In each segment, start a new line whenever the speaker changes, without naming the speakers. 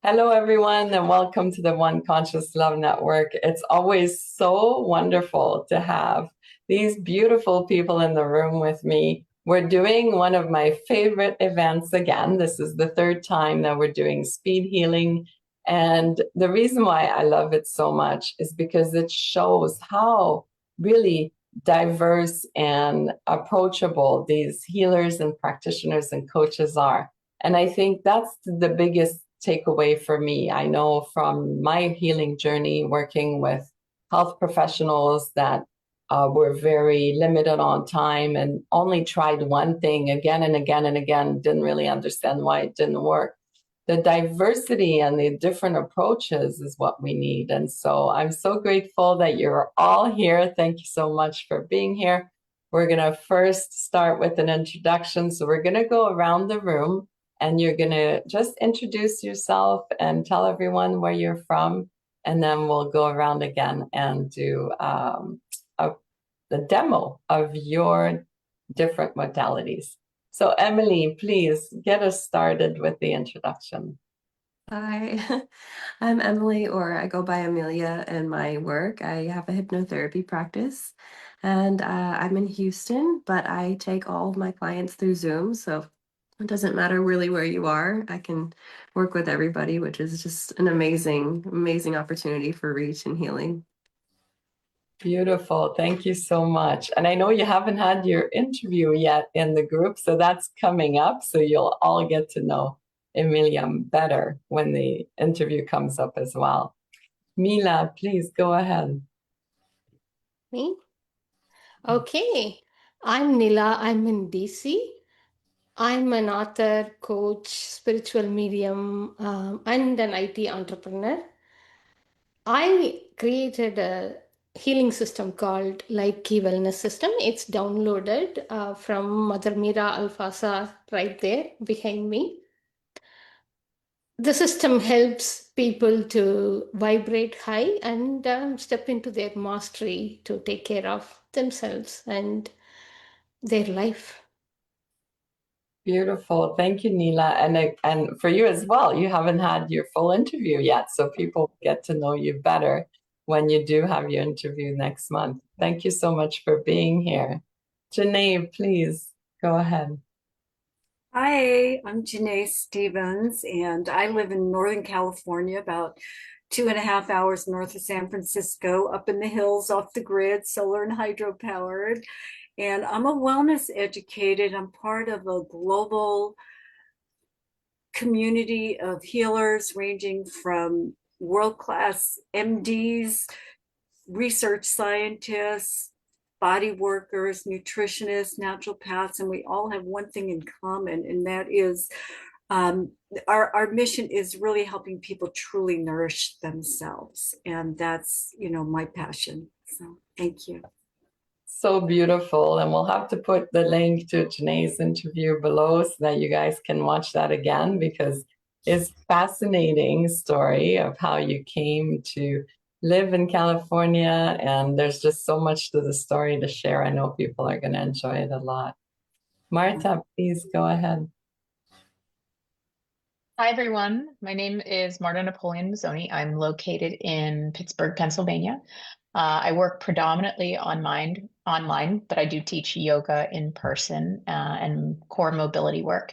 Hello, everyone, and welcome to the One Conscious Love Network. It's always so wonderful to have these beautiful people in the room with me. We're doing one of my favorite events again. This is the third time that we're doing speed healing. And the reason why I love it so much is because it shows how really diverse and approachable these healers and practitioners and coaches are. And I think that's the biggest takeaway for me. I know from my healing journey working with health professionals that were very limited on time and only tried one thing again and again and again, didn't really understand why it didn't work. The diversity and the different approaches is what we need. And so I'm so grateful that you're all here. Thank you so much for being here. We're going to first start with an introduction. So we're going to go around the room and you're going to just introduce yourself and tell everyone where you're from. And then we'll go around again and do the demo of your different modalities. So Emily, please get us started with the introduction.
Hi, I'm Emily, or I go by Amelia in my work. I have a hypnotherapy practice and I'm in Houston, but I take all of my clients through Zoom. So it doesn't matter really where you are. I can work with everybody, which is just an amazing opportunity for reach and healing.
Beautiful. Thank you so much. And I know you haven't had your interview yet in the group, so that's coming up. So you'll all get to know Emilia better when the interview comes up as well. Mila, please go ahead.
Me? Okay. I'm Nila. I'm in DC. I'm an author, coach, spiritual medium, and an IT entrepreneur. I created a healing system called Light Key Wellness System. It's downloaded from Mother Mira Alfasa right there behind me. The system helps people to vibrate high and step into their mastery to take care of themselves and their life.
Beautiful. Thank you, Nila. And for you as well, you haven't had your full interview yet, so people get to know you better when you do have your interview next month. Thank you so much for being here. Janae, please go ahead.
Hi, I'm Janae Stevens, and I live in Northern California, about 2.5 hours north of San Francisco, up in the hills off the grid, solar and hydro powered. And I'm a wellness educated. I'm part of a global community of healers ranging from world-class MDs, research scientists, body workers, nutritionists, naturopaths, and we all have one thing in common, and that is our mission is really helping people truly nourish themselves. And that's, my passion. So thank you.
So beautiful. And we'll have to put the link to Janae's interview below so that you guys can watch that again, because it's a fascinating story of how you came to live in California. And there's just so much to the story to share. I know people are going to enjoy it a lot. Marta, please go ahead.
Hi, everyone. My name is Marta Napoleon Mazzoni. I'm located in Pittsburgh, Pennsylvania. I work predominantly online, but I do teach yoga in person and core mobility work.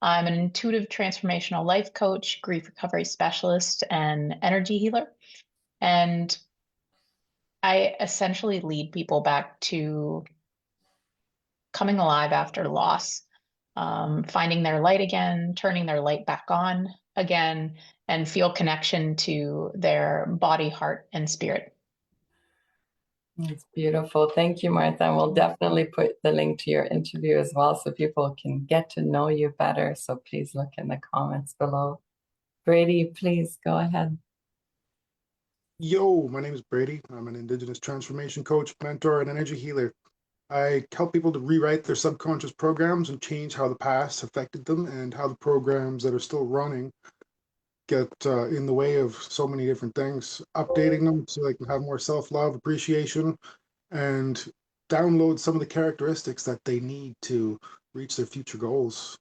I'm an intuitive transformational life coach, grief recovery specialist, and energy healer. And I essentially lead people back to coming alive after loss, finding their light again, turning their light back on again, and feel connection to their body, heart, and spirit.
That's beautiful. Thank you, Martha. And we'll definitely put the link to your interview as well so people can get to know you better. So please look in the comments below. Brady, please go ahead.
Yo, my name is Brady. I'm an Indigenous transformation coach, mentor, and energy healer. I help people to rewrite their subconscious programs and change how the past affected them and how the programs that are still running get in the way of so many different things, updating them so they can have more self-love, appreciation, and download some of the characteristics that they need to reach their future goals.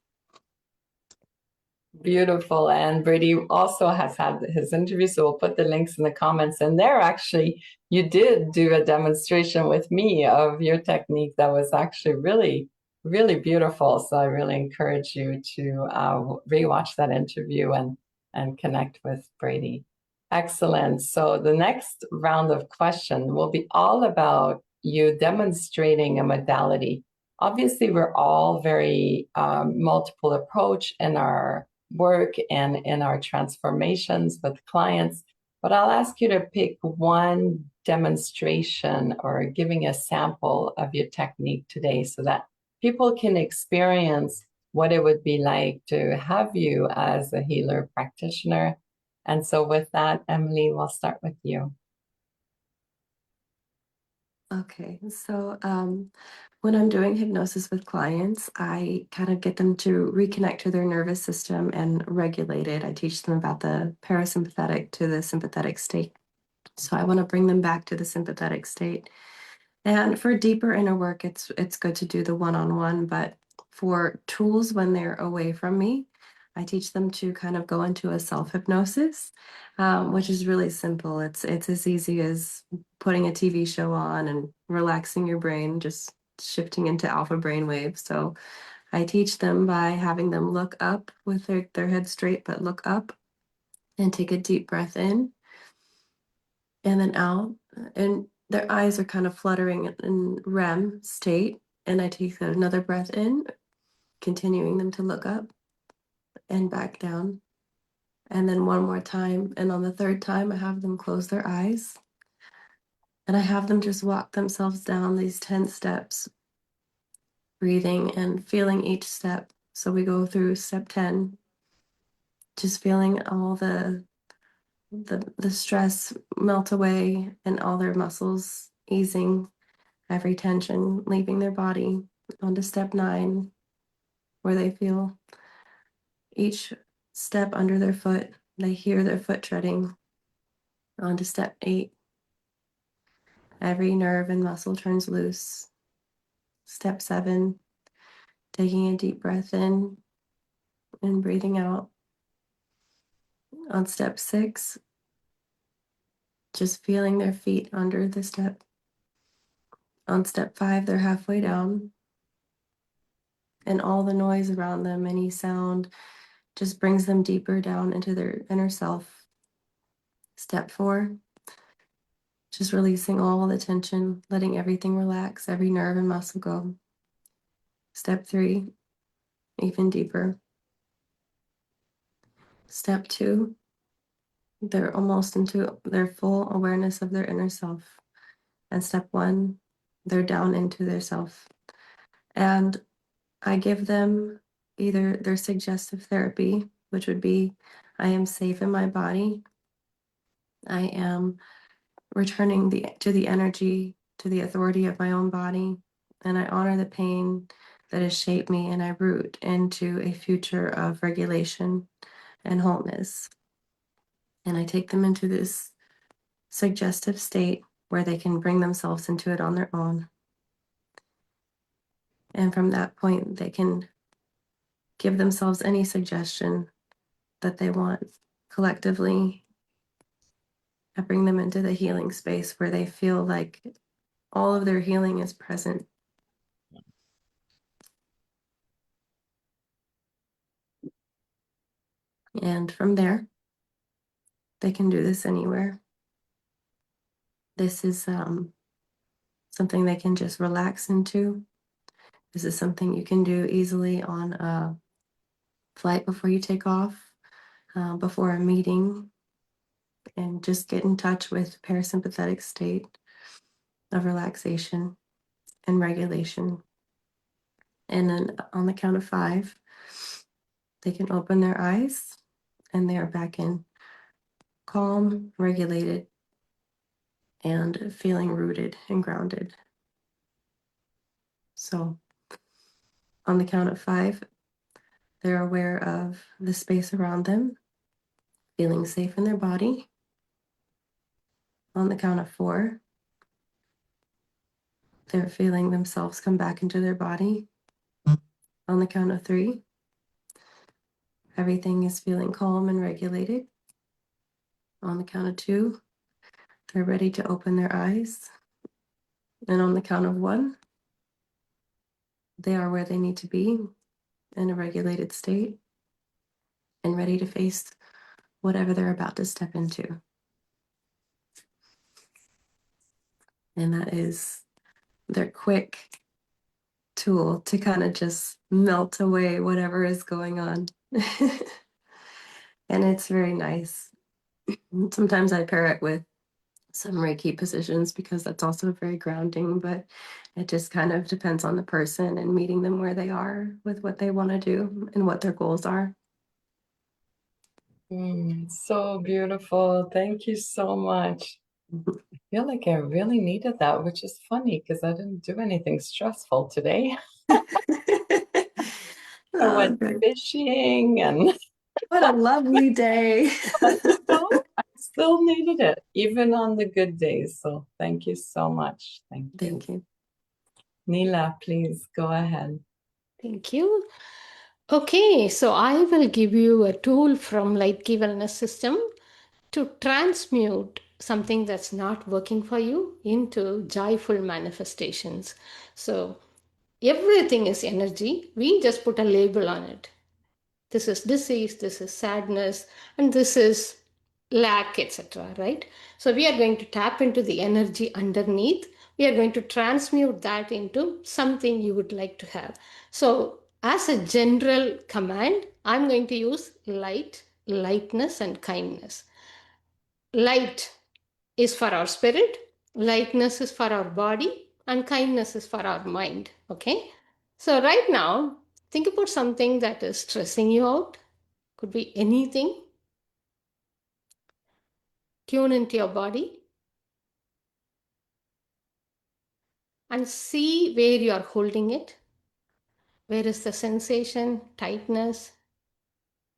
Beautiful. And Brady also has had his interview, so we'll put the links in the comments. And there, actually, you did do a demonstration with me of your technique that was actually really, really beautiful. So I really encourage you to rewatch that interview and connect with Brady. Excellent. So the next round of questions will be all about you demonstrating a modality. Obviously, we're all very multiple approach in our work and in our transformations with clients. But I'll ask you to pick one demonstration or giving a sample of your technique today so that people can experience what it would be like to have you as a healer practitioner. And so with that, Emily, we'll start with you.
Okay, so when I'm doing hypnosis with clients, I kind of get them to reconnect to their nervous system and regulate it. I teach them about the parasympathetic to the sympathetic state. So I want to bring them back to the sympathetic state. And for deeper inner work, it's good to do the one-on-one, but for tools when they're away from me, I teach them to kind of go into a self-hypnosis, which is really simple. It's as easy as putting a TV show on and relaxing your brain, just shifting into alpha brain waves. So I teach them by having them look up with their head straight, but look up and take a deep breath in and then out. And their eyes are kind of fluttering in REM state. And I take another breath in, continuing them to look up and back down. And then one more time. And on the third time, I have them close their eyes. And I have them just walk themselves down these 10 steps, breathing and feeling each step. So we go through step 10, just feeling all the stress melt away and all their muscles easing, every tension leaving their body. On to step 9, where they feel each step under their foot. They hear their foot treading. On to step 8, every nerve and muscle turns loose. Step 7, taking a deep breath in and breathing out. On step 6, just feeling their feet under the step. On step 5, they're halfway down. And all the noise around them, any sound, just brings them deeper down into their inner self. Step 4, just releasing all the tension, letting everything relax, every nerve and muscle go. Step 3, even deeper. Step 2, they're almost into their full awareness of their inner self. And step 1, they're down into their self. And I give them either their suggestive therapy, which would be, I am safe in my body. I am returning to the energy, to the authority of my own body. And I honor the pain that has shaped me, and I root into a future of regulation and wholeness. And I take them into this suggestive state where they can bring themselves into it on their own. And from that point, they can give themselves any suggestion that they want collectively. I bring them into the healing space where they feel like all of their healing is present. And from there, they can do this anywhere. This is something they can just relax into. This is something you can do easily on a flight before you take off, before a meeting, and just get in touch with parasympathetic state of relaxation and regulation. And then on the count of 5, they can open their eyes and they are back in calm, regulated, and feeling rooted and grounded. So on the count of 5, they're aware of the space around them, feeling safe in their body. On the count of 4, they're feeling themselves come back into their body. On the count of 3, Everything is feeling calm and regulated. On the count of 2, they're ready to open their eyes. And on the count of 1, they are where they need to be in a regulated state and ready to face whatever they're about to step into. And that is their quick tool to kind of just melt away whatever is going on. And it's very nice. Sometimes I pair it with some Reiki positions because that's also very grounding, but it just kind of depends on the person and meeting them where they are with what they want to do and what their goals are.
So beautiful. Thank you so much. I feel like I really needed that, which is funny because I didn't do anything stressful today. I
Oh,
went
good.
fishing and
What a lovely day.
I still needed it, even on the good days. So thank you so much. Thank you.
Thank you.
Neela, please go ahead.
Thank you. Okay, so I will give you a tool from Light Key Wellness System to transmute something that's not working for you into joyful manifestations. So everything is energy. We just put a label on it. This is disease, this is sadness, and this is lack, etc. Right? So we are going to tap into the energy underneath. We are going to transmute that into something you would like to have. So as a general command, I'm going to use light, lightness, and kindness. Light is for our spirit, lightness is for our body, and kindness is for our mind. Okay? So right now, think about something that is stressing you out. Could be anything. Tune into your body and see where you are holding it. Where is the sensation, tightness,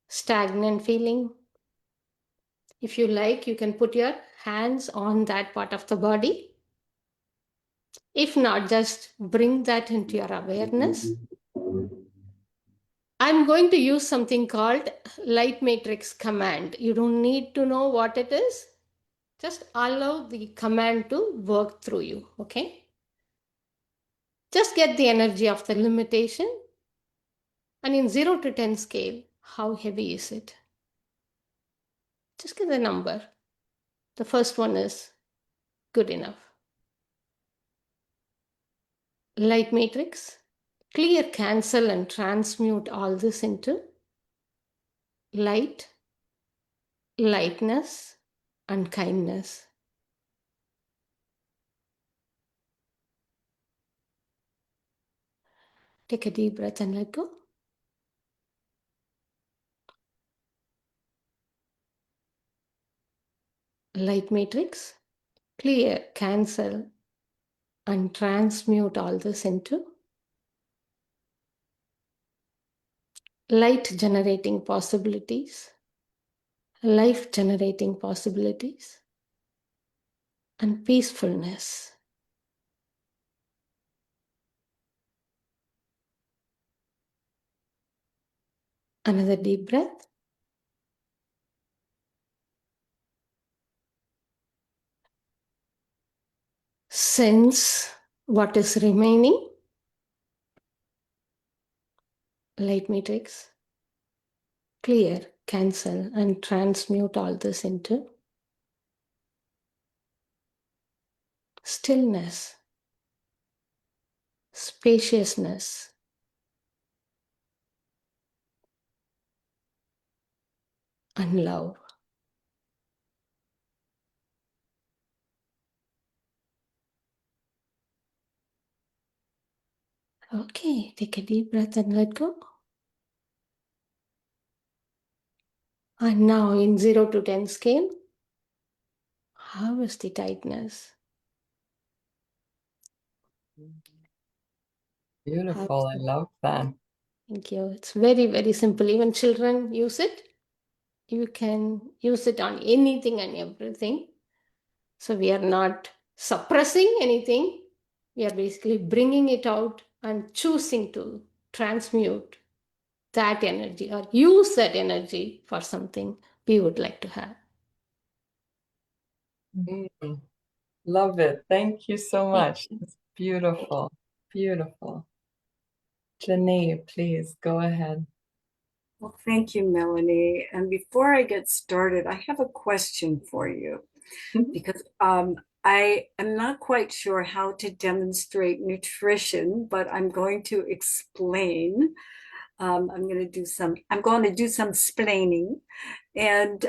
stagnant feeling? If you like, you can put your hands on that part of the body. If not, just bring that into your awareness. I'm going to use something called light matrix command. You don't need to know what it is. Just allow the command to work through you, okay? Just get the energy of the limitation. And in 0 to 10 scale, how heavy is it? Just get the number. The first one is good enough. Light matrix, clear, cancel, and transmute all this into light, lightness, and kindness. Take a deep breath and let go. Light matrix, clear, cancel, and transmute all this into light generating possibilities, life generating possibilities, and peacefulness. Another deep breath. Sense what is remaining. Light matrix. Clear, cancel, and transmute all this into stillness, spaciousness, and love. Okay, take a deep breath and let go. And now in 0 to 10 scale, how is the tightness?
Beautiful. I love that.
Thank you. It's very, very simple. Even children use it. You can use it on anything and everything. So we are not suppressing anything. We are basically bringing it out and choosing to transmute that energy or use that energy for something we would like to have.
Mm, love it. Thank you so much. It's beautiful. Beautiful. Janae, please go ahead.
Well, thank you, Melanie. And before I get started, I have a question for you because I am not quite sure how to demonstrate nutrition, but I'm going to explain. I'm going to do some splaining. And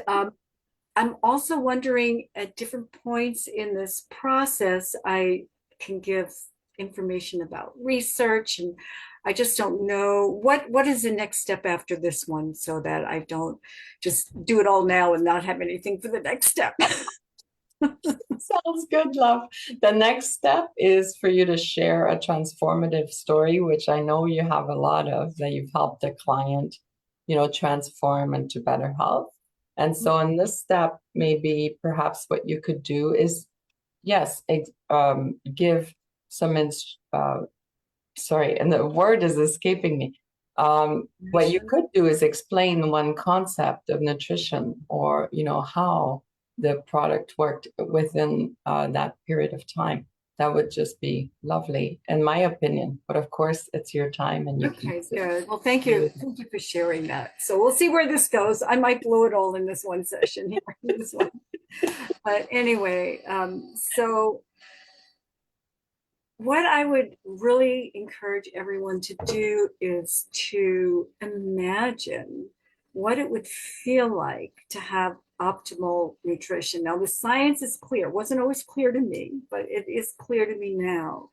I'm also wondering at different points in this process, I can give information about research, and I just don't know what is the next step after this one, so that I don't just do it all now and not have anything for the next step.
Sounds good, love. The next step is for you to share a transformative story, which I know you have a lot of, that you've helped a client, transform into better health. And so in this step, maybe perhaps what you could do is, yes, give some, sorry, and the word is escaping me. What you could do is explain one concept of nutrition, or, how the product worked within that period of time. That would just be lovely, in my opinion. But of course, it's your time, and you
Okay,
can.
good. Well, thank you. Thank you for sharing that. So we'll see where this goes. I might blow it all in this one session here. But anyway, so what I would really encourage everyone to do is to imagine what it would feel like to have optimal nutrition. Now, the science is clear. It wasn't always clear to me, but it is clear to me now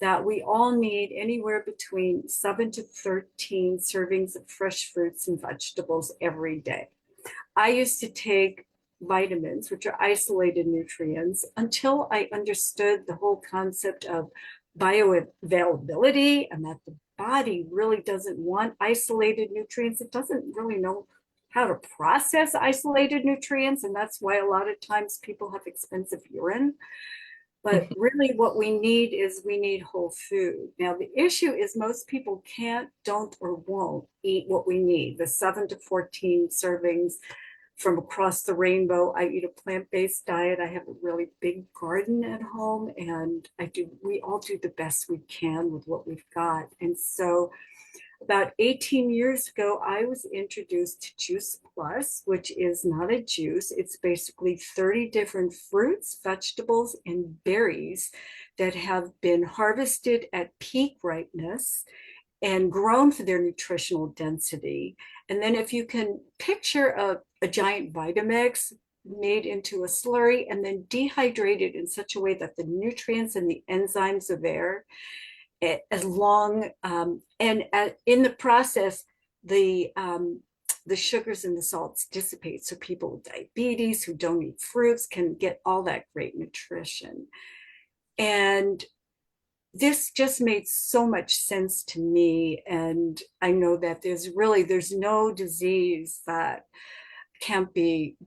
that we all need anywhere between 7 to 13 servings of fresh fruits and vegetables every day. I used to take vitamins, which are isolated nutrients, until I understood the whole concept of bioavailability, and that the body really doesn't want isolated nutrients. It doesn't really know how to process isolated nutrients, and that's why a lot of times people have expensive urine. But really what we need is we need whole food. Now, the issue is most people can't, don't, or won't eat what we need, the 7 to 14 servings from across the rainbow. I eat a plant-based diet. I have a really big garden at home, and we all do the best we can with what we've got. And so about 18 years ago, I was introduced to Juice Plus, which is not a juice. It's basically 30 different fruits, vegetables, and berries that have been harvested at peak ripeness and grown for their nutritional density. And then if you can picture a giant Vitamix made into a slurry and then dehydrated in such a way that the nutrients and the enzymes are there, as long and in the process, the sugars and the salts dissipate. So people with diabetes who don't eat fruits can get all that great nutrition. And this just made so much sense to me. And I know that there's no disease that can't be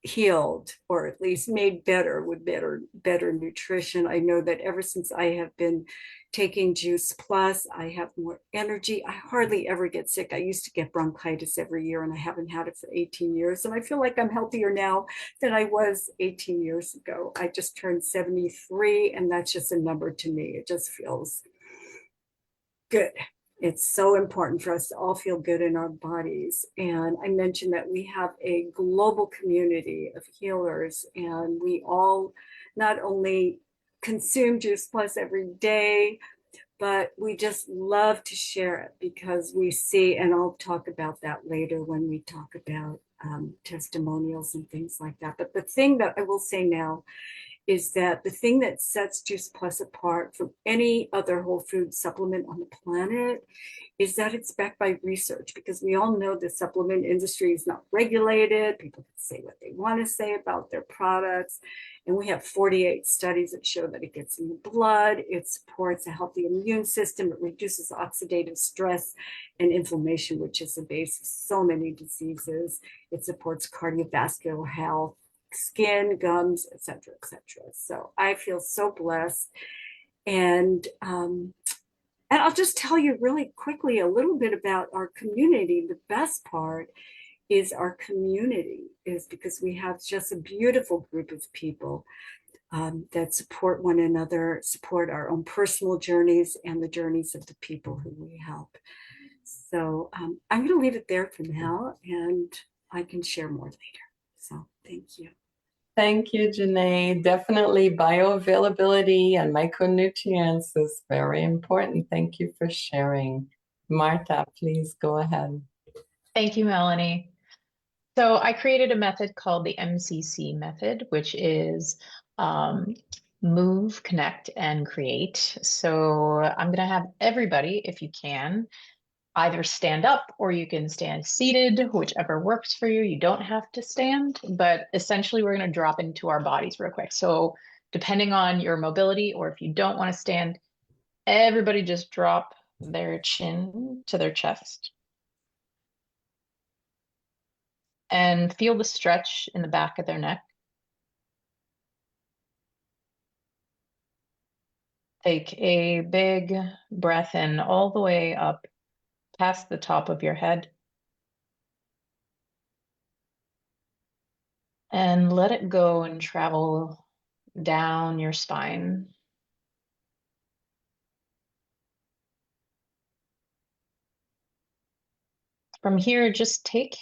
healed, or at least made better with better nutrition. I know that ever since I have been taking Juice Plus, I have more energy. I hardly ever get sick. I used to get bronchitis every year, and I haven't had it for 18 years. And I feel like I'm healthier now than I was 18 years ago. I just turned 73, and that's just a number to me. It just feels good. It's so important for us to all feel good in our bodies. And I mentioned that we have a global community of healers, and we all not only consume Juice Plus every day, but we just love to share it because we see, and I'll talk about that later when we talk about testimonials and things like that. But the thing that I will say now is that the thing that sets Juice Plus apart from any other whole food supplement on the planet is that it's backed by research, because we all know the supplement industry is not regulated. People can say what they want to say about their products. And we have 48 studies that show that it gets in the blood, it supports a healthy immune system, it reduces oxidative stress and inflammation, which is the base of so many diseases. It supports cardiovascular health, skin, gums, etc., etc. So I feel so blessed. And And I'll just tell you really quickly a little bit about our community. The best part is our community is because we have just a beautiful group of people that support one another, support our own personal journeys and the journeys of the people who we help. So I'm going to leave it there for now, and I can share more later. So thank you.
Thank you, Janae. Definitely bioavailability and micronutrients is very important. Thank you for sharing. Marta, please go ahead.
Thank you, Melanie. So I created a method called the MCC method, which is move, connect, and create. So I'm going to have everybody, if you can, either stand up or you can stand seated, whichever works for you. You don't have to stand, but essentially we're going to drop into our bodies real quick. So depending on your mobility, or if you don't want to stand, everybody just drop their chin to their chest. And feel the stretch in the back of their neck. Take a big breath in all the way up past the top of your head. And let it go and travel down your spine. From here, just take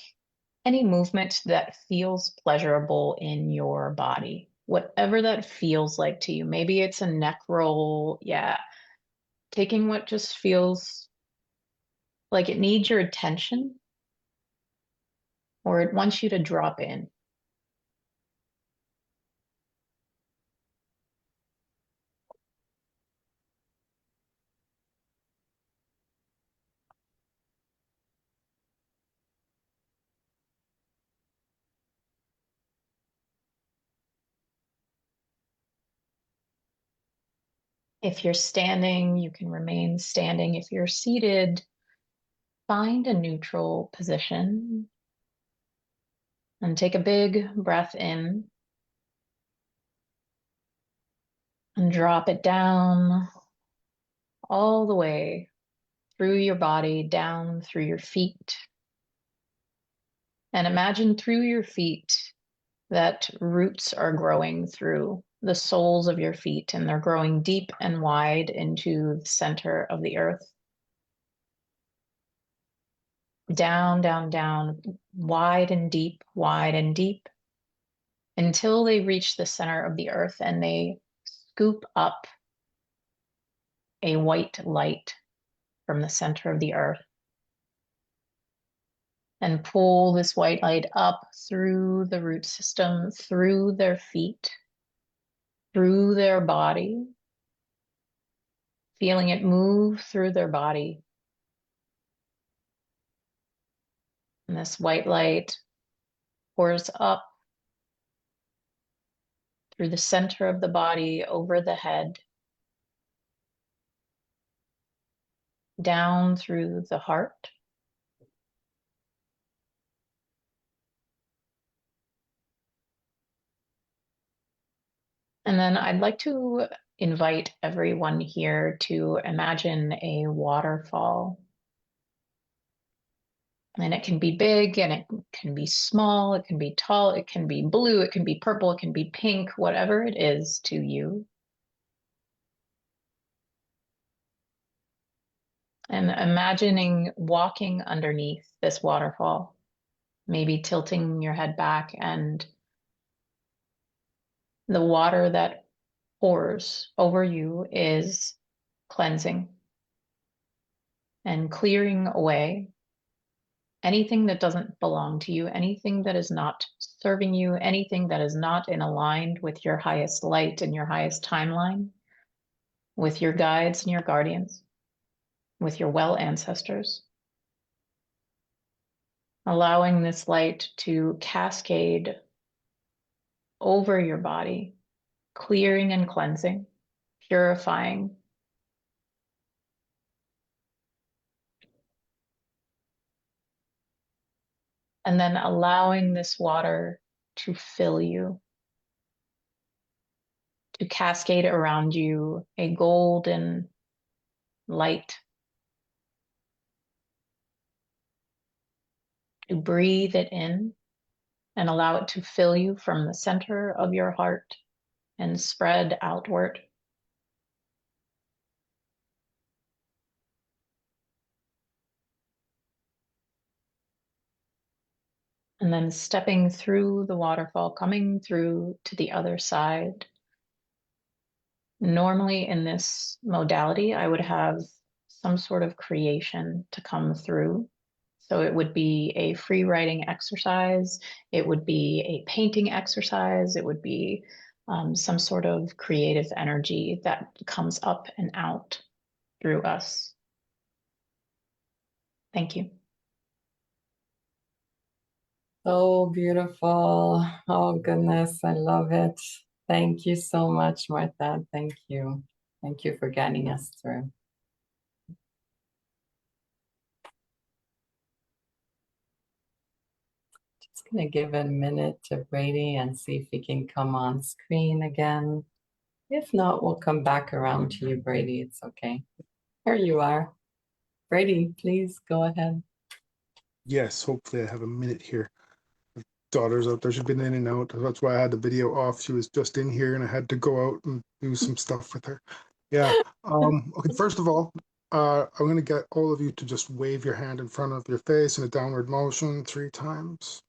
any movement that feels pleasurable in your body, whatever that feels like to you. Maybe it's a neck roll. Yeah. Taking what just feels like it needs your attention or it wants you to drop in. If you're standing, you can remain standing. If you're seated, find a neutral position and take a big breath in and drop it down all the way through your body, down through your feet. And imagine through your feet that roots are growing through the soles of your feet, and they're growing deep and wide into the center of the earth. Down, down, down, wide and deep, until they reach the center of the earth and they scoop up a white light from the center of the earth and pull this white light up through the root system, through their feet, through their body, feeling it move through their body. And this white light pours up through the center of the body, over the head, down through the heart. And then I'd like to invite everyone here to imagine a waterfall. And it can be big and it can be small, it can be tall, it can be blue, it can be purple, it can be pink, whatever it is to you. And imagining walking underneath this waterfall, maybe tilting your head back, and the water that pours over you is cleansing and clearing away anything that doesn't belong to you, anything that is not serving you, anything that is not in aligned with your highest light and your highest timeline, with your guides and your guardians, with your well ancestors. Allowing this light to cascade over your body, clearing and cleansing, purifying. And then allowing this water to fill you, to cascade around you a golden light. You breathe it in and allow it to fill you from the center of your heart and spread outward. And then stepping through the waterfall, coming through to the other side. Normally in this modality, I would have some sort of creation to come through. So it would be a free writing exercise. It would be a painting exercise. It would be some sort of creative energy that comes up and out through us. Thank you.
So beautiful. Oh, goodness. I love it. Thank you so much, Martha. Thank you. Thank you for guiding us through. Just going to give a minute to Brady and see if he can come on screen again. If not, we'll come back around to you, Brady. It's okay. Here you are. Brady, please go ahead.
Yes, hopefully I have a minute here. My daughter's out there. She's been in and out. That's why I had the video off. She was just in here and I had to go out and do some stuff with her. Yeah. Okay, first of all, I'm going to get all of you to just wave your hand in front of your face in a downward motion 3 times.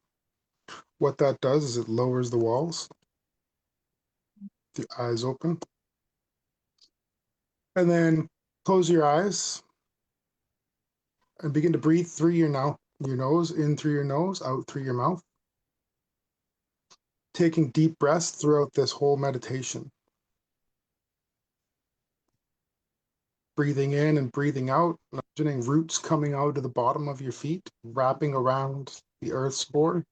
What that does is it lowers the walls. The eyes open. And then close your eyes and begin to breathe through your nose, in through your nose, out through your mouth. Taking deep breaths throughout this whole meditation. Breathing in and breathing out, imagining roots coming out of the bottom of your feet, wrapping around the earth's core,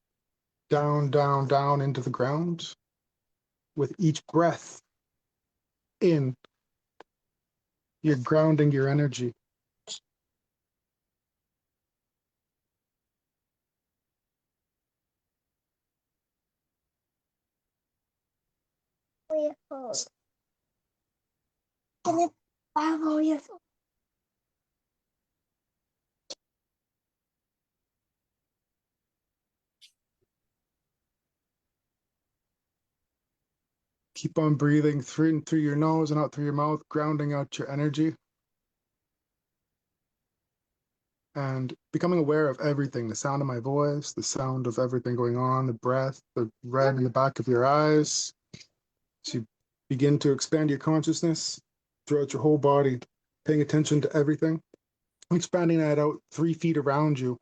down, down, down into the ground. With each breath in, you're grounding your energy. Keep on breathing through your nose and out through your mouth, grounding out your energy. And becoming aware of everything, the sound of my voice, the sound of everything going on, the breath, the red in the back of your eyes. So you begin to expand your consciousness throughout your whole body, paying attention to everything, expanding that out 3 feet around you,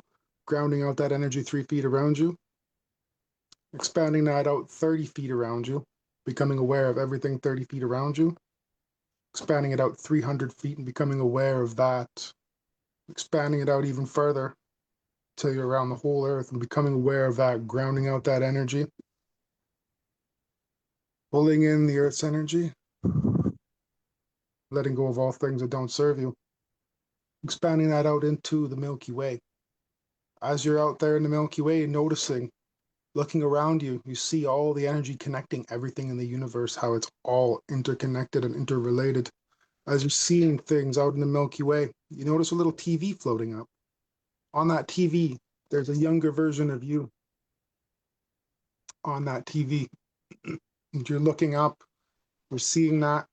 grounding out that energy 3 feet around you, expanding that out 30 feet around you, becoming aware of everything 30 feet around you, expanding it out 300 feet and becoming aware of that, expanding it out even further till you're around the whole earth and becoming aware of that, grounding out that energy, pulling in the earth's energy, letting go of all things that don't serve you, expanding that out into the Milky Way. As you're out there in the Milky Way, noticing, looking around you, you see all the energy connecting everything in the universe, how it's all interconnected and interrelated. As you're seeing things out in the Milky Way, you notice a little TV floating up. On that TV, there's a younger version of you on that TV. And you're looking up, you're seeing that.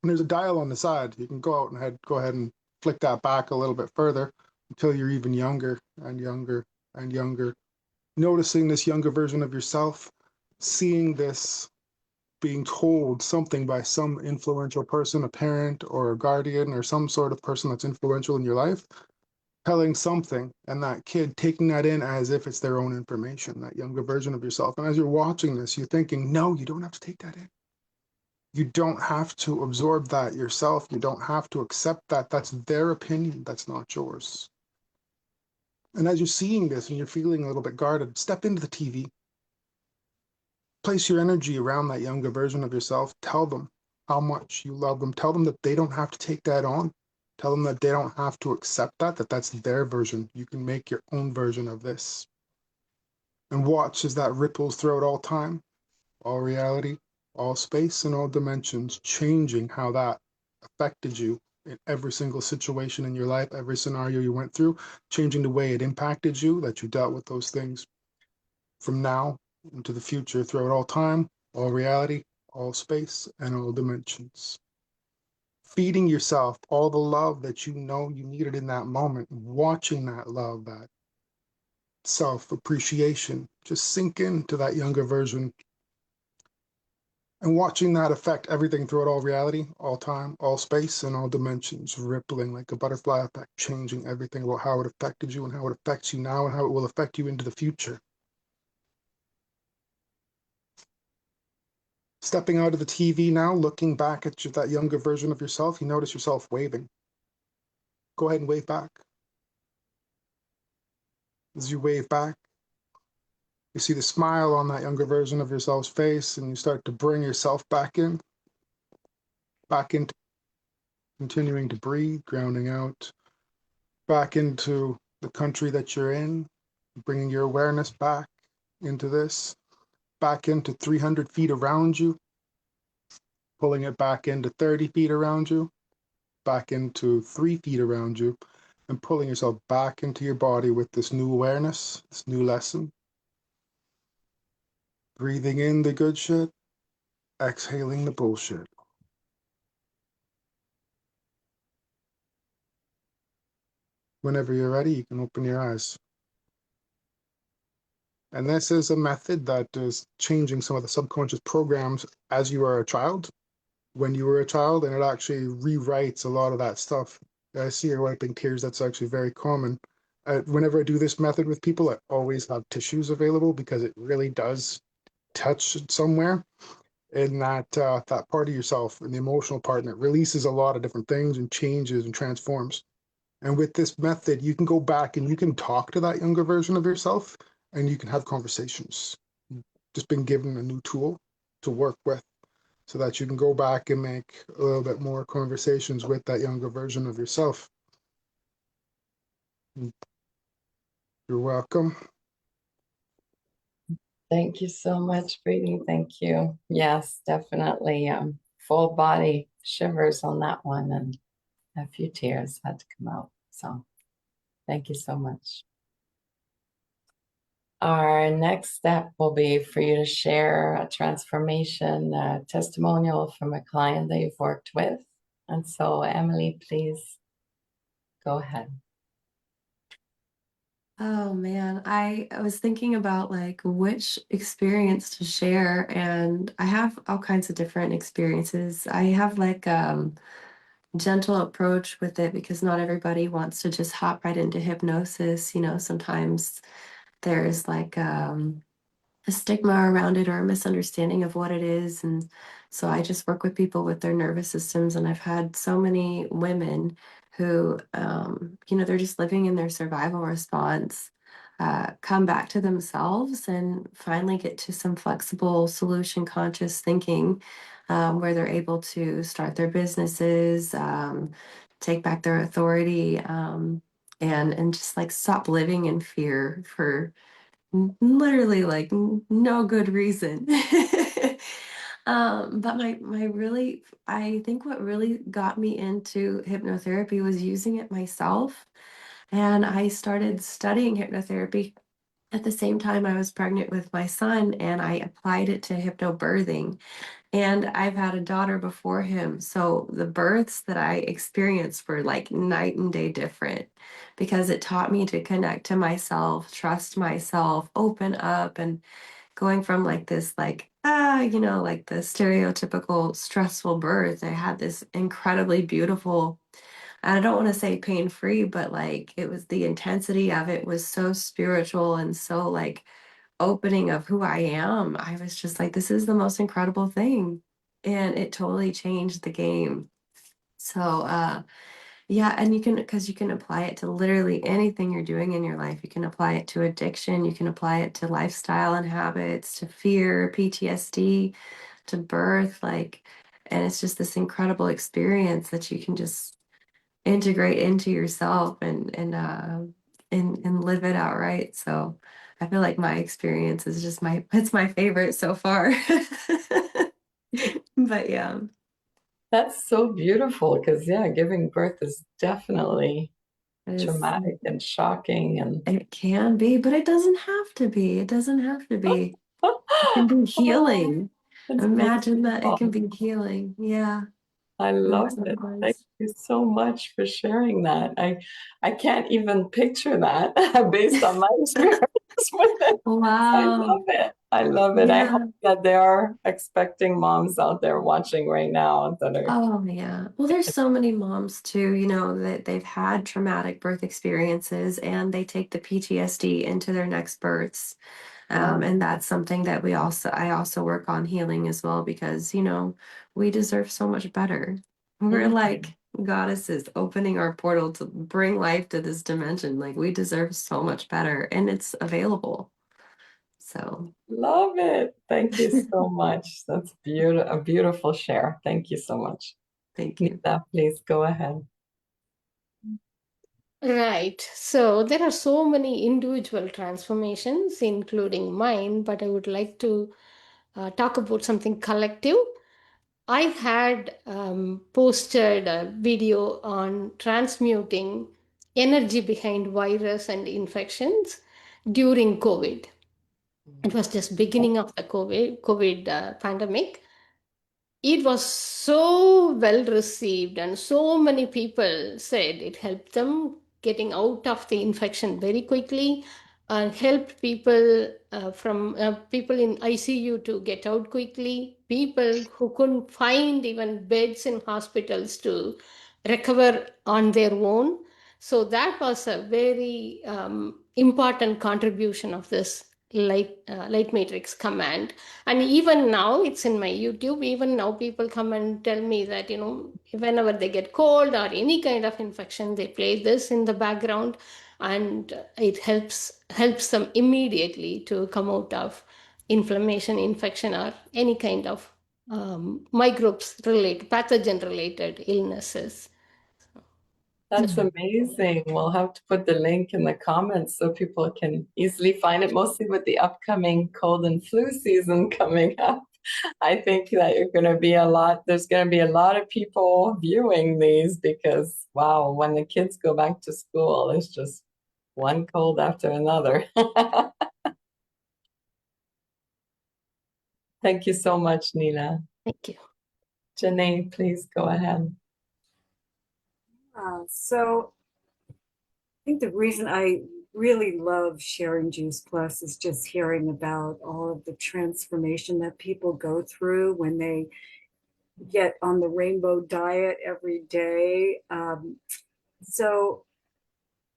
And there's a dial on the side. You can go ahead and flick that back a little bit further until you're even younger and younger and younger. Noticing this younger version of yourself, seeing this, being told something by some influential person, a parent or a guardian or some sort of person that's influential in your life, telling something, and that kid taking that in as if it's their own information, that younger version of yourself. And as you're watching this, you're thinking, no, you don't have to take that in. You don't have to absorb that yourself. You don't have to accept that. That's their opinion. That's not yours. And as you're seeing this and you're feeling a little bit guarded, step into the TV. Place your energy around that younger version of yourself. Tell them how much you love them. Tell them that they don't have to take that on. Tell them that they don't have to accept that that's their version. You can make your own version of this. And watch as that ripples throughout all time, all reality, all space, and all dimensions, changing how that affected you in every single situation in your life, every scenario you went through, changing the way it impacted you, that you dealt with those things from now into the future, throughout all time, all reality, all space, and all dimensions. Feeding yourself all the love that you know you needed in that moment, watching that love, that self appreciation just sink into that younger version, and watching that affect everything throughout all reality, all time, all space, and all dimensions, rippling like a butterfly effect, changing everything about how it affected you and how it affects you now and how it will affect you into the future. Stepping out of the TV now, looking back at that younger version of yourself, you notice yourself waving. Go ahead and wave back. As you wave back, you see the smile on that younger version of yourself's face, and you start to bring yourself back into continuing to breathe, grounding out, back into the country that you're in, bringing your awareness back into this, back into 300 feet around you, pulling it back into 30 feet around you, back into 3 feet around you, and pulling yourself back into your body with this new awareness, this new lesson. Breathing in the good shit, exhaling the bullshit. Whenever you're ready, you can open your eyes. And this is a method that is changing some of the subconscious programs as you are a child, when you were a child, and it actually rewrites a lot of that stuff. I see you're wiping tears. That's actually very common. Whenever I do this method with people, I always have tissues available because it really does touch somewhere in that part of yourself, and the emotional part, and it releases a lot of different things and changes and transforms. And with this method, you can go back and you can talk to that younger version of yourself, and you can have conversations. You've just been given a new tool to work with, so that you can go back and make a little bit more conversations with that younger version of yourself. You're welcome.
Thank you so much, Brady. Thank you. Yes, definitely. Full body shivers on that one, and a few tears had to come out. So thank you so much. Our next step will be for you to share a transformation, a testimonial from a client that you've worked with. And so, Emily, please go ahead.
Oh man, I was thinking about like which experience to share, and I have all kinds of different experiences. I have like gentle approach with it because not everybody wants to just hop right into hypnosis. You know, sometimes there's like a stigma around it or a misunderstanding of what it is. And so I just work with people with their nervous systems. And I've had so many women who, they're just living in their survival response, come back to themselves and finally get to some flexible solution conscious thinking, where they're able to start their businesses, take back their authority, and just like stop living in fear for literally like no good reason. But my really, I think what really got me into hypnotherapy was using it myself. And I started studying hypnotherapy at the same time I was pregnant with my son, and I applied it to hypnobirthing. And I've had a daughter before him. So the births that I experienced were like night and day different because it taught me to connect to myself, trust myself, open up, and going from like this, like, like the stereotypical stressful birth, I had this incredibly beautiful, and I don't want to say pain free, but like it was the intensity of it was so spiritual and so like opening of who I am. I was just like, this is the most incredible thing. And it totally changed the game. So, yeah, and because you can apply it to literally anything you're doing in your life. You can apply it to addiction, you can apply it to lifestyle and habits, to fear, PTSD, to birth, and it's just this incredible experience that you can just integrate into yourself and live it outright. So I feel like my experience is it's my favorite so far. But yeah.
That's so beautiful because, yeah, giving birth is definitely
It's,
traumatic and shocking. And
it can be, but it doesn't have to be. It doesn't have to be. It can be
oh,
healing.
it's
Imagine that it can
beautiful.
be healing. Yeah,
I
it
love it. Thank
was.
you so much for sharing that. I can't even picture that based on my experience with it. I love
Wow.
it. I love it. I hope
Yeah.
that there are expecting moms out there watching right now that are.
Oh, yeah. Well, there's so many moms too, you know, that they've had traumatic birth experiences and they take the PTSD into their next births. And that's something that I also work on healing as well because, you know, we deserve so much better. We're
Mhm.
like goddesses opening our portal to bring life to this dimension. Like we deserve so much better and it's available. So,
Love it. Thank you so much. That's a beautiful share. Thank you so much.
thank you.
Nita, please go ahead.
Right. So there are so many individual transformations, including mine, but I would like to talk about something collective. I had posted a video on transmuting energy behind virus and infections during COVID. It was just beginning of the COVID pandemic. It was so well received, and so many people said it helped them getting out of the infection very quickly and helped people from people in ICU to get out quickly, people who couldn't find even beds in hospitals to recover on their own. So that was a very important contribution of this light matrix command. And even now it's in my YouTube. Even now people come and tell me that, you know, whenever they get cold or any kind of infection, they play this in the background, and it helps them immediately to come out of inflammation, infection, or any kind of microbes related, pathogen related illnesses.
That's amazing. We'll have to put the link in the comments so people can easily find it, mostly with the upcoming cold and flu season coming up. I think that there's going to be a lot of people viewing these because, wow, when the kids go back to school, it's just one cold after another. Thank you so much, Nina.
Thank you.
Janae, please go ahead.
So I think the reason I really love sharing Juice Plus is just hearing about all of the transformation that people go through when they get on the rainbow diet every day. So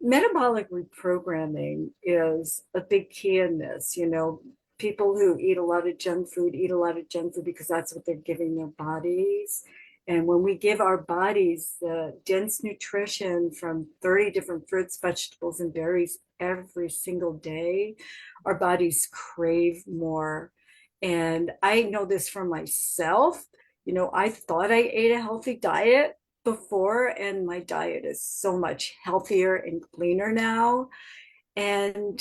metabolic reprogramming is a big key in this. You know, people who eat a lot of junk food eat a lot of junk food because that's what they're giving their bodies. And when we give our bodies the dense nutrition from 30 different fruits, vegetables, and berries every single day, our bodies crave more. And I know this for myself. You know, I thought I ate a healthy diet before, and my diet is so much healthier and cleaner now. And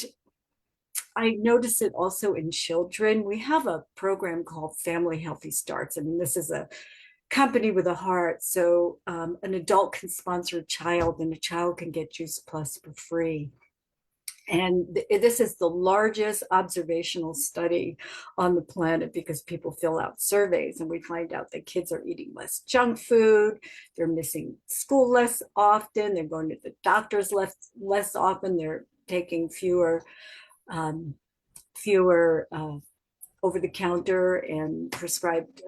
I notice it also in children. We have a program called Family Healthy Starts. I mean, this is a company with a heart. So an adult can sponsor a child, and a child can get Juice Plus for free. And this is the largest observational study on the planet because people fill out surveys and we find out that kids are eating less junk food, they're missing school less often, they're going to the doctors less often, they're taking fewer over the counter and prescribed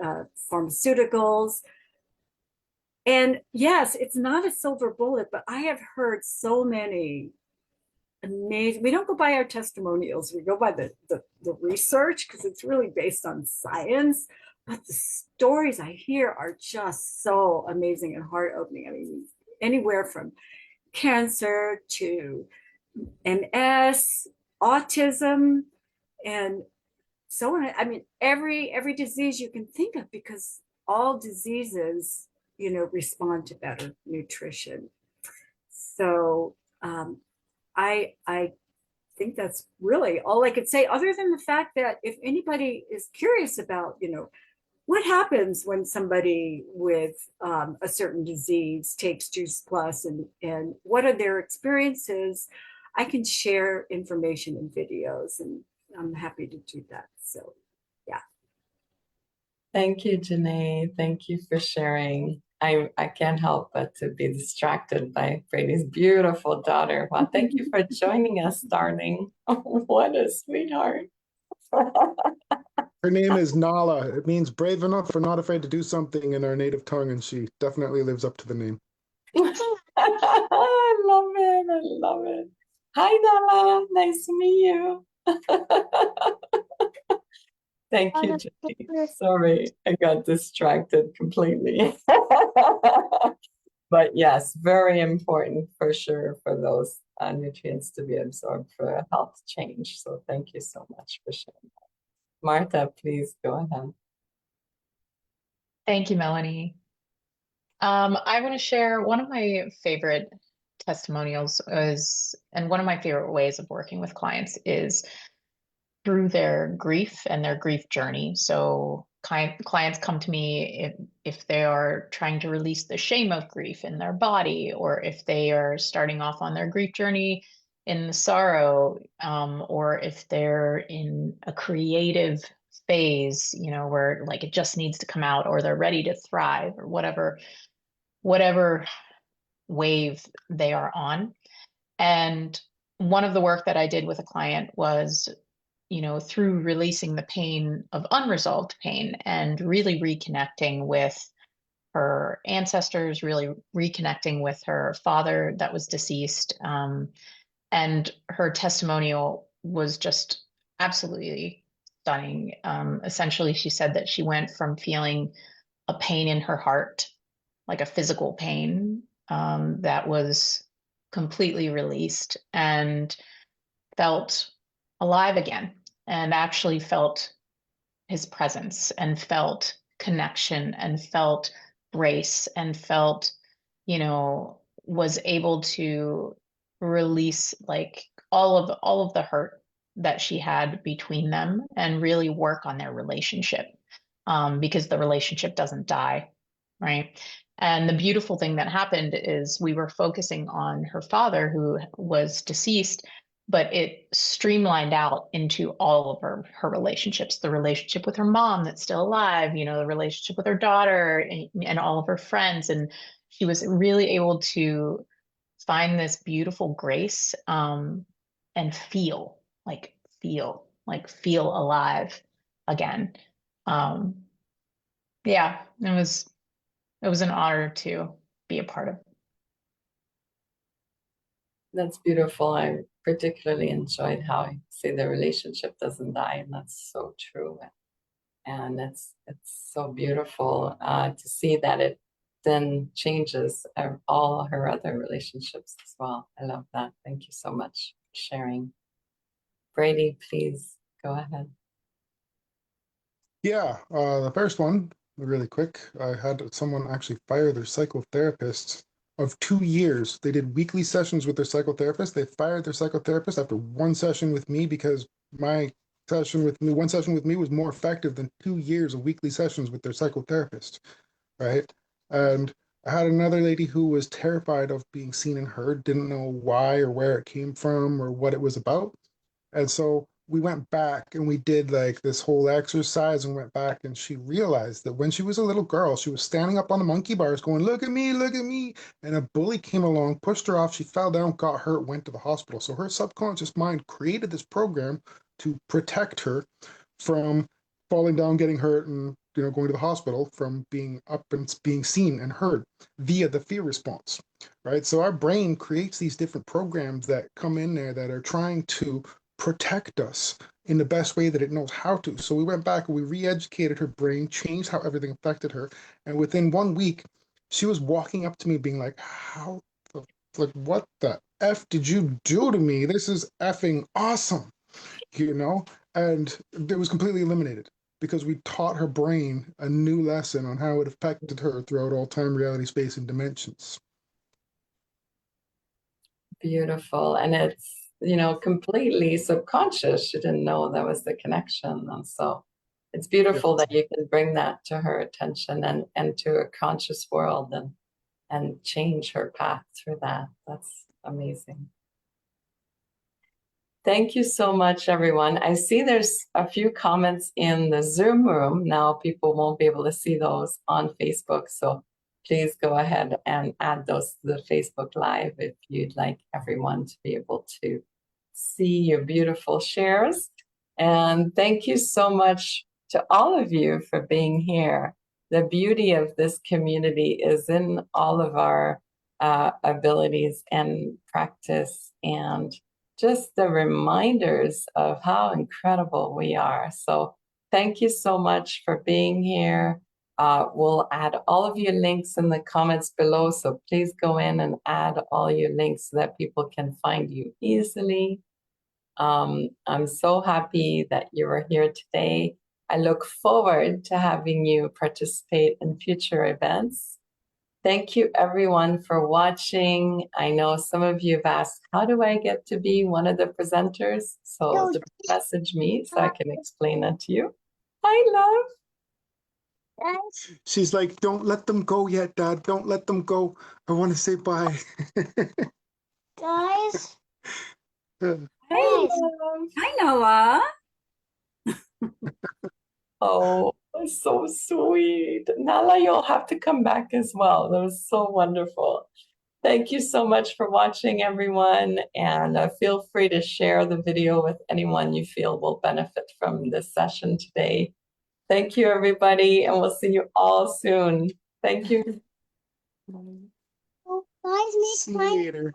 pharmaceuticals. And yes, it's not a silver bullet, but I have heard so many amazing. We don't go by our testimonials. We go by the research because it's really based on science. But the stories I hear are just so amazing and heart opening. I mean, anywhere from cancer to MS, autism, and so on. I mean, every disease you can think of, because all diseases, you know, respond to better nutrition. So I think that's really all I could say, other than the fact that if anybody is curious about, you know, what happens when somebody with a certain disease takes Juice Plus, and what are their experiences? I can share information and videos, and I'm happy to do that. So, yeah.
Thank you, Janae. Thank you for sharing. I can't help but to be distracted by Brady's beautiful daughter. Well, thank you for joining us, darling. What a sweetheart.
Her name is Nala. It means brave enough or not afraid to do something in our native tongue, and she definitely lives up to the name.
I love it. I love it. Hi, Nala. Nice to meet you. Thank you, Jenny. Sorry, I got distracted completely. But yes, very important for sure for those nutrients to be absorbed for a health change. So thank you so much for sharing that. Martha, please go ahead.
Thank you, Melanie. I want to share one of my favorite testimonials and one of my favorite ways of working with clients is through their grief and their grief journey. So clients come to me if they are trying to release the shame of grief in their body, or if they are starting off on their grief journey in the sorrow, or if they're in a creative phase, where like it just needs to come out, or they're ready to thrive, or whatever wave they are on. And one of the work that I did with a client was, through releasing the pain of unresolved pain and really reconnecting with her ancestors, really reconnecting with her father that was deceased. And her testimonial was just absolutely stunning. Essentially, she said that she went from feeling a pain in her heart, like a physical pain, that was completely released, and felt alive again, and actually felt his presence, and felt connection, and felt grace, and felt, was able to release like all of the hurt that she had between them, and really work on their relationship, because the relationship doesn't die, right? And the beautiful thing that happened is we were focusing on her father who was deceased, but it streamlined out into all of her relationships, the relationship with her mom that's still alive, the relationship with her daughter, and all of her friends. And she was really able to find this beautiful grace, and feel alive again. Yeah, it was an honor to be a part of.
That's beautiful. I particularly enjoyed how you say the relationship doesn't die, and that's so true. And it's so beautiful to see that it then changes all her other relationships as well. I love that. Thank you so much for sharing. Brady, please go ahead.
Yeah, the first one, really quick, I had someone actually fire their psychotherapist of 2 years. They did weekly sessions with their psychotherapist. They fired their psychotherapist after one session with me because one session with me was more effective than 2 years of weekly sessions with their psychotherapist, right? And I had another lady who was terrified of being seen and heard, didn't know why or where it came from or what it was about. And so we went back and we did like this whole exercise and went back, and she realized that when she was a little girl, she was standing up on the monkey bars going, look at me, look at me. And a bully came along, pushed her off. She fell down, got hurt, went to the hospital. So her subconscious mind created this program to protect her from falling down, getting hurt, and going to the hospital, from being up and being seen and heard via the fear response, right? So our brain creates these different programs that come in there that are trying to protect us in the best way that it knows how to. So we went back and we re-educated her brain, changed how everything affected her, and within 1 week, she was walking up to me being like, what the F did you do to me? This is effing awesome, and it was completely eliminated because we taught her brain a new lesson on how it affected her throughout all time, reality, space, and dimensions.
Beautiful. And it's, completely subconscious. She didn't know that was the connection. And so it's beautiful that you can bring that to her attention and to a conscious world and change her path through that. That's amazing. Thank you so much, everyone. I see there's a few comments in the Zoom room. Now people won't be able to see those on Facebook, so please go ahead and add those to the Facebook Live if you'd like everyone to be able to see your beautiful shares. And thank you so much to all of you for being here. The beauty of this community is in all of our abilities and practice and just the reminders of how incredible we are. So thank you so much for being here. We'll add all of your links in the comments below, so please go in and add all your links so that people can find you easily. I'm so happy that you are here today. I look forward to having you participate in future events. Thank you everyone for watching. I know some of you have asked, how do I get to be one of the presenters? So just message me so I can explain that to you. Hi, love.
She's like, don't let them go yet, Dad. Don't let them go. I want to say bye.
Guys,
Hey,
Hi, love.
hi, Noah.
Oh, that's so sweet. Nala, you'll have to come back as well. That was so wonderful. Thank you so much for watching, everyone. And feel free to share the video with anyone you feel will benefit from this session today. Thank you, everybody, and we'll see you all soon. Thank you.
guys,
See you later.